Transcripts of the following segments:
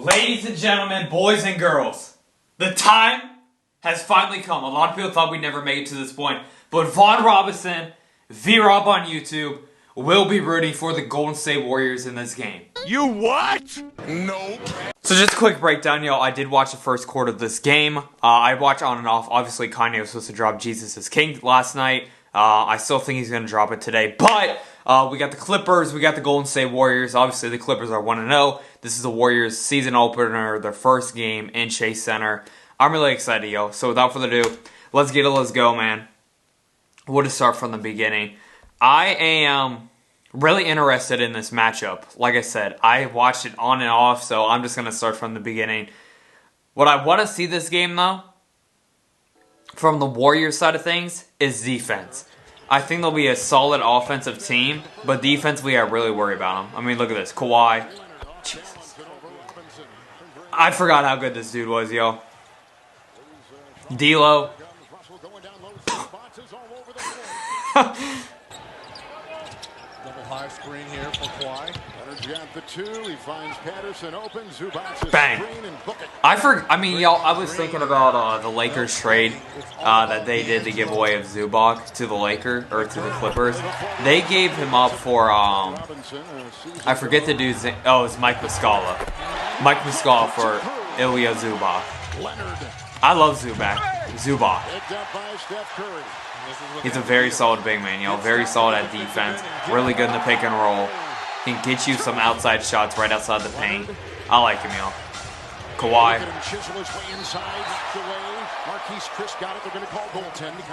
Ladies and gentlemen, boys and girls, the time has finally come. A lot of people thought we'd never make it to this point, but Vaughn Robinson, V-Rob on YouTube, will be rooting for the Golden State Warriors in this game. You what? Nope. So just a quick breakdown, y'all. I did watch the first quarter of this game. I watched on and off. Obviously, Kanye was supposed to drop Jesus is King last night. I still think he's going to drop it today, but we got the Clippers, we got the Golden State Warriors. Obviously, the Clippers are 1-0. This is the Warriors' season opener, their first game in Chase Center. I'm really excited, yo. So without further ado, let's get it, let's go, man. We'll just start from the beginning. I am really interested in this matchup. Like I said, I watched it on and off, so I'm just going to start from the beginning. What I want to see this game, though, from the Warriors side of things, is defense. I think they'll be a solid offensive team, but defensively I really worry about them. I mean, look at this. Kawhi. Jesus. I forgot how good this dude was, yo. D'Lo. Double high screen here for Kawhi. Got the two. He finds Patterson open. Zubac's bang. I mean, y'all, I was thinking about the Lakers trade that they did the giveaway of Zubac to the Lakers or to the Clippers. They gave him up for I forget the dude's name. Oh, it's Mike Muscala. Mike Muscala for Ilya Zubac. I love Zubac. He's a very solid big man, yo. Very solid at defense. Really good in the pick and roll. Can get you some outside shots right outside the paint. I like him, yo. Kawhi.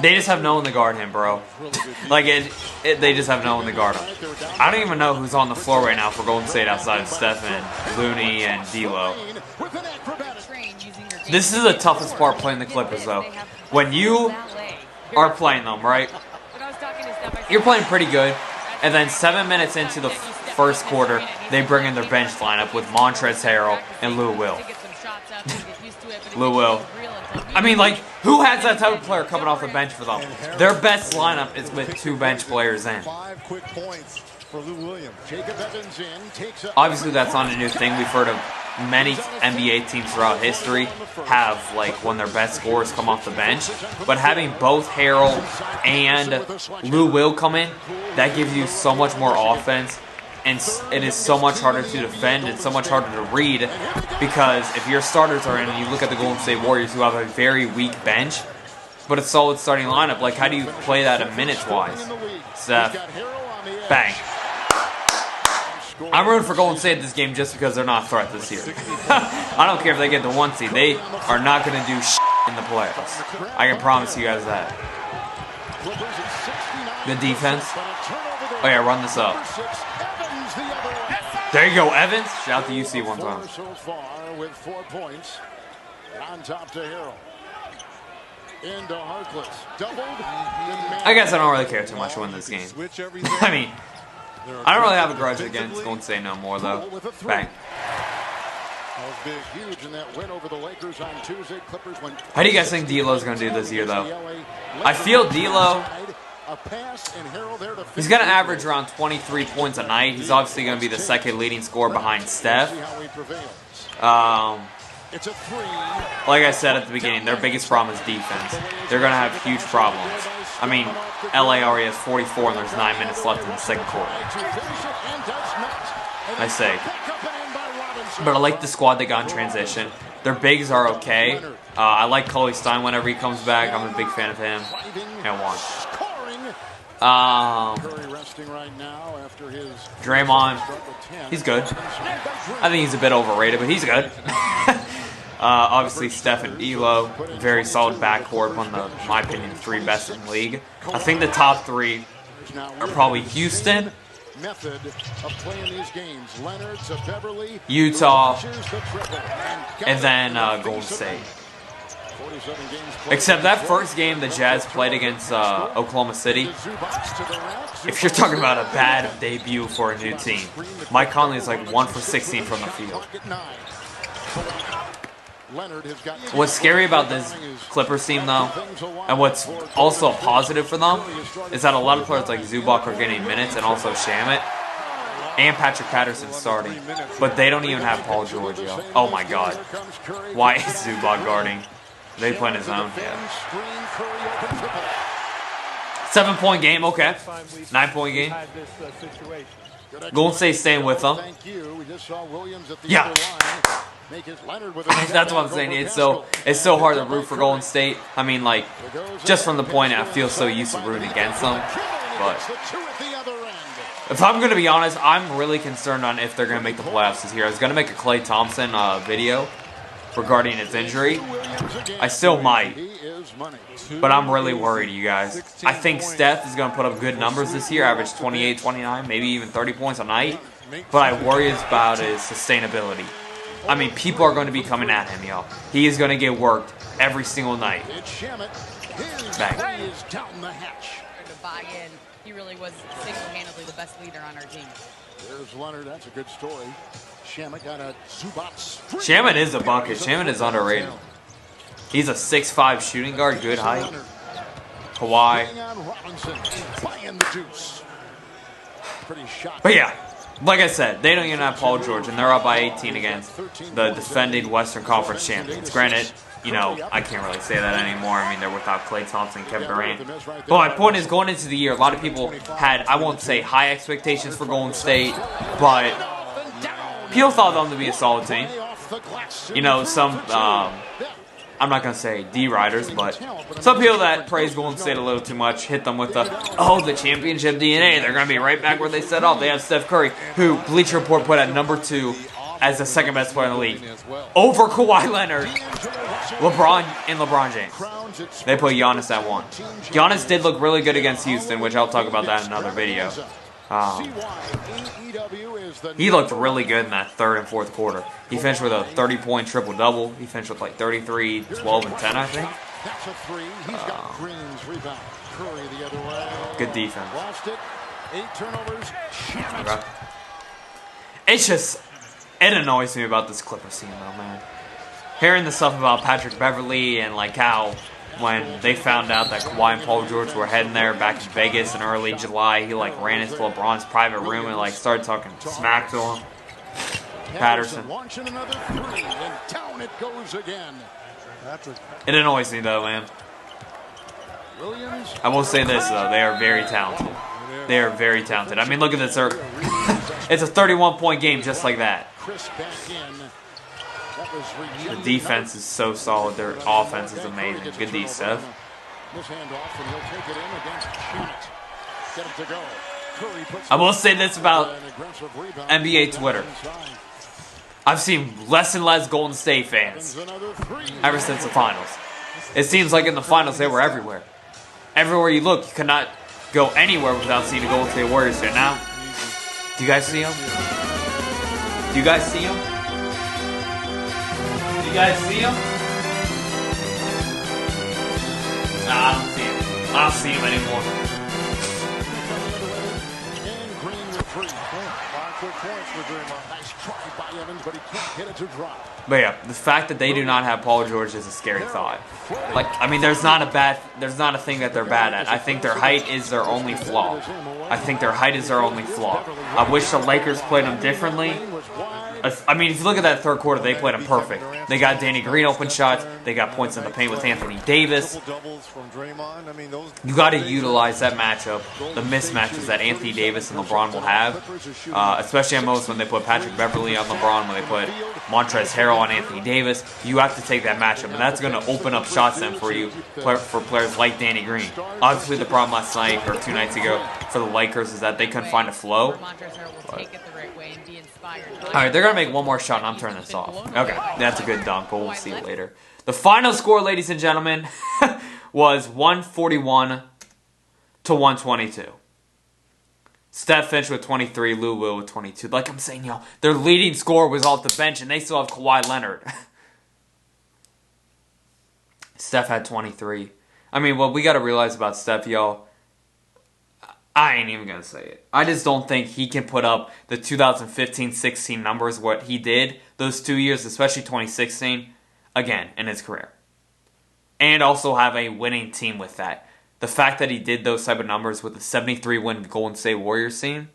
They just have no one to guard him, bro. Like, they just have no one to guard him. I don't even know who's on the floor right now for Golden State outside of Stephen, Looney, and D'Lo. This is the toughest part playing the Clippers, though. When you are playing them, right? You're playing pretty good. And then 7 minutes into the first quarter, they bring in their bench lineup with Montrezl Harrell and Lou Will. Lou Will. I mean, like, who has that type of player coming off the bench for them? Their best lineup is with two bench players in. Obviously, that's not a new thing. We've heard of many NBA teams throughout history have, like, one of their best scorers come off the bench. But having both Harrell and Lou Will come in, that gives you so much more offense. And it is so much harder to defend. It's so much harder to read. Because if your starters are in and you look at the Golden State Warriors who have a very weak bench, but a solid starting lineup, like, how do you play that in minutes-wise? Steph. Bang. I'm rooting for Golden State this game just because they're not a threat this year. I don't care if they get the 1 seed. They are not going to do shit in the playoffs. I can promise you guys that. The defense. Oh yeah, run this up. There you go, Evans. Shout out to UC one time. I guess I don't really care too much to win this game. I mean, I don't really have a grudge against Golden State no more, though. Bang. How do you guys think D'Lo's going to do this year, though? I feel D'Lo, he's going to average around 23 points a night. He's obviously going to be the second leading scorer behind Steph. Like I said at the beginning, their biggest problem is defense. They're going to have huge problems. I mean, LA already has 44 and there's 9 minutes left in the second quarter. I say. But I like the squad they got in transition. Their bigs are okay. I like Cauley Stein whenever he comes back. I'm a big fan of him. And one. Draymond, he's good. I think he's a bit overrated, but he's good. Obviously, Steph and D'Lo, very solid backcourt, one of the, in my opinion, 3 best in the league. I think the top 3 are probably Houston, Utah, and then Golden State. Except that first game the Jazz played against Oklahoma City, if you're talking about a bad debut for a new team, Mike Conley is like 1 for 16 from the field. What's scary about this Clippers team, though, and what's also a positive for them, is that a lot of players like Zubac are getting minutes and also Shamet. And Patrick Patterson starting. But they don't even have Paul George, yo. Oh my god. Why is Zubac guarding? They play in his own. Yeah. 7-point game, okay. 9-point game. Golden State staying with them. Yeah. That's what I'm saying. It's so hard to root for Golden State. I mean, like, just from the point I feel so used to rooting against them. But if I'm going to be honest, I'm really concerned on if they're going to make the playoffs this year. I was going to make a Klay Thompson video regarding his injury. I still might. But I'm really worried, you guys. I think Steph is going to put up good numbers this year, average 28, 29, maybe even 30 points a night. But I worry about his sustainability. I mean, people are going to be coming at him, yo. He is going to get worked every single night. Bang. He really was single-handedly the best leader on our team. There's Leonard. That's a good story. Shamet got a Zubac. Shamet is a bucket. Shamet is underrated. He's a 6'5" shooting guard, good height. Kawhi. But yeah, like I said, they don't even have Paul George, and they're up by 18 against the defending Western Conference champions. Granted, you know, I can't really say that anymore. I mean, they're without Klay Thompson, Kevin Durant. But my point is, going into the year, a lot of people had, I won't say high expectations for Golden State, but people thought them to be a solid team. You know, some, I'm not going to say D-Riders, but some people that praise Golden State a little too much hit them with the championship DNA. They're going to be right back where they set off. They have Steph Curry, who Bleacher Report put at number 2 as the second best player in the league. Over Kawhi Leonard, LeBron, and LeBron James. They put Giannis at 1. Giannis did look really good against Houston, which I'll talk about that in another video. He looked really good in that third and fourth quarter. He finished with a 30-point triple-double. He finished with like 33, 12, and 10, I think. Good defense. Okay. It's just, it annoys me about this Clippers team, though, man. Hearing the stuff about Patrick Beverley and like how when they found out that Kawhi and Paul George were heading there back in Vegas in early July, he like ran into LeBron's private room and like started talking smack to him. Patterson. It annoys me though, man. I will say this though, they are very talented. They are very talented. I mean, look at this. It's a 31-point game just like that. The defense is so solid. Their offense is amazing. Good D, Steph. I will say this about NBA Twitter. I've seen less and less Golden State fans ever since the finals. It seems like in the finals they were everywhere. Everywhere you look, you could not go anywhere without seeing a Golden State Warriors there. Now, do you guys see them? Do you guys see them? Do you guys see him? Nah, I don't see him. I don't see him anymore. But yeah, the fact that they do not have Paul George is a scary thought. Like, I mean, there's not a thing that they're bad at. I think their height is their only flaw. I wish the Lakers played them differently. I mean, if you look at that third quarter, they played them perfect. They got Danny Green open shots. They got points in the paint with Anthony Davis. You got to utilize that matchup, the mismatches that Anthony Davis and LeBron will have, especially at most when they put Patrick Beverley on LeBron, when they put Montrezl Harrell on Anthony Davis. You have to take that matchup, and that's going to open up shots then for you, for players like Danny Green. Obviously, the problem last night, or 2 nights ago, for the Lakers is that they couldn't find a flow. Alright, they're going to make one more shot, and I'm turning this off. Okay, that's a good dunk, but we'll see it later. The final score, ladies and gentlemen, was 141 to 122. Steph finished with 23, Lou Will with 22. Like I'm saying, y'all, their leading scorer was off the bench, and they still have Kawhi Leonard. Steph had 23. I mean, what we got to realize about Steph, y'all, I ain't even going to say it. I just don't think he can put up the 2015-16 numbers, what he did those 2 years, especially 2016, again, in his career. And also have a winning team with that. The fact that he did those type of numbers with the 73-win Golden State Warriors team,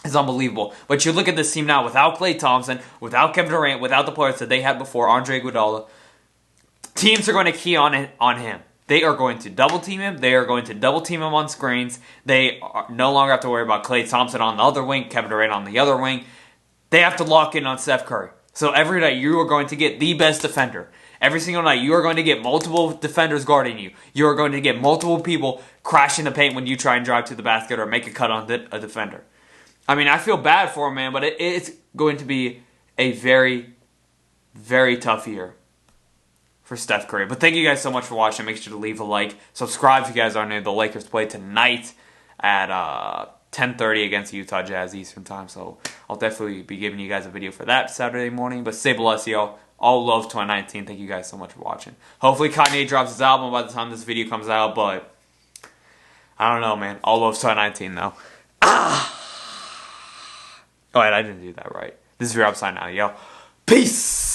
is unbelievable. But you look at this team now without Klay Thompson, without Kevin Durant, without the players that they had before, Andre Iguodala. Teams are going to key on him. They are going to double team him. They are going to double team him on screens. They no longer have to worry about Klay Thompson on the other wing, Kevin Durant on the other wing. They have to lock in on Steph Curry. So every night you are going to get the best defender. Every single night you are going to get multiple defenders guarding you. You are going to get multiple people crashing the paint when you try and drive to the basket or make a cut on a defender. I mean, I feel bad for him, man, but it's going to be a very, very tough year for Steph Curry. But thank you guys so much for watching. Make sure to leave a like. Subscribe if you guys are new. The Lakers play tonight at 10:30 against the Utah Jazz Eastern Time. So I'll definitely be giving you guys a video for that Saturday morning. But stay blessed, yo. All love 2019. Thank you guys so much for watching. Hopefully Kanye drops his album by the time this video comes out. But I don't know, man. All love 2019, though. Oh, wait, I didn't do that right. This is your upside now, yo. Peace!